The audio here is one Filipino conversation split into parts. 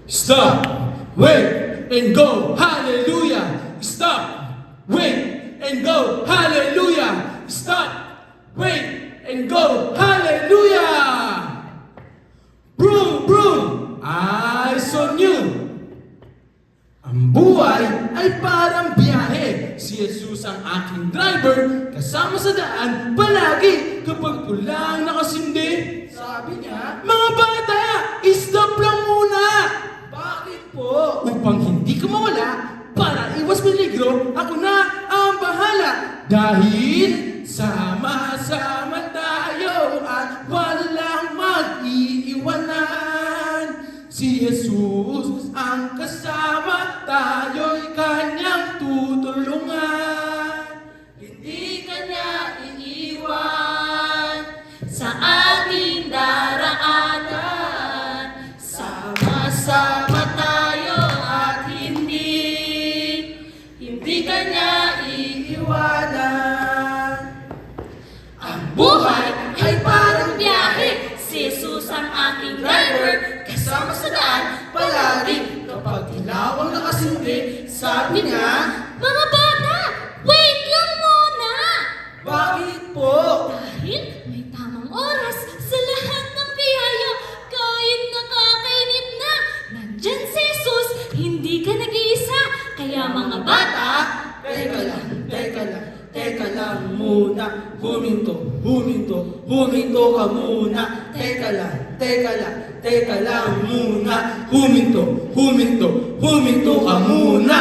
Stop, wait, and go, hallelujah. Stop, wait, and go, hallelujah. Stop, wait, and go, hallelujah. Broom, broom, eyes on you. Ang buhay ay parang biyahe. Si Jesus ang aking driver, kasama sa daan palagi kapag pulang nakasindi. Sabi niya, Mga bata, stop lang muna! bakit po? Upang hindi ka mawala, para iwas peligro, ako na ang bahala. Dahil sama-sama tayo at walang mag-iiwanan. Si Jesus ang kasama, tayo'y kanyang tutulungan. Hindi ka niya iniwan sa ating daraanan. Sama-sama tayo at hindi ka niya iiwanan. Ang buhay ay parang biyahe. Si Jesus ang aking driver, kasama sa daan palagi. Kapag ilaw ang nakasindi, sabi niya, mga bata, wait lang muna! Bakit po? Dahil may tamang oras sa lahat ng biyaya, kahit nakakainip na. Nandyan si Jesus, hindi ka nag-iisa. Kaya mga bata, Teka lang muna. Huminto ka muna. Teka lang muna. Huminto ka muna.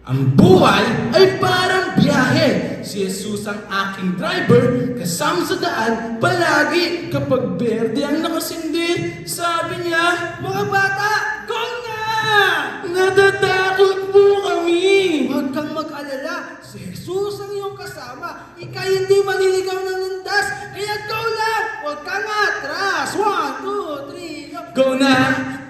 Ang buhay ay parang biyahe. Si Jesus ang aking driver, kasama sa daan palagi kapag berde ang nakasindi. Sabi niya, Mga bata, go na! natatakot po kami. Huwag kang mag-alala. Si Jesus ang iyong kasama. Ika'y hindi maliligaw ng landas. Kaya go lang! Huwag kang atras. 1, 2, 3, go!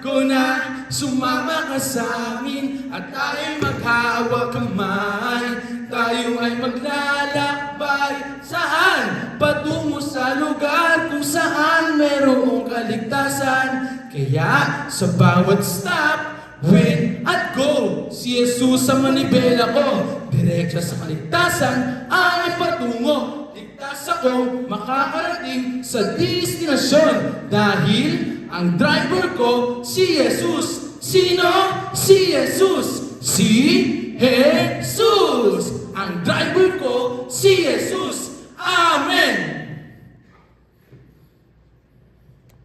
Go na, sumama ka sa amin at tayo'y maghawak kamay. Tayo ay maglalakbay. Saan? Patungo sa lugar kung saan merong kaligtasan. Kaya sa bawat stop, wait at go. Si Jesus ang manibela ko. Diretso sa kaligtasan ay patungo. Ligtas akong makakarating sa destinasyon. Dahil ang driver ko, si Jesus. Sino? Si Jesus. Si Jesus. Ang driver ko, si Jesus. Amen.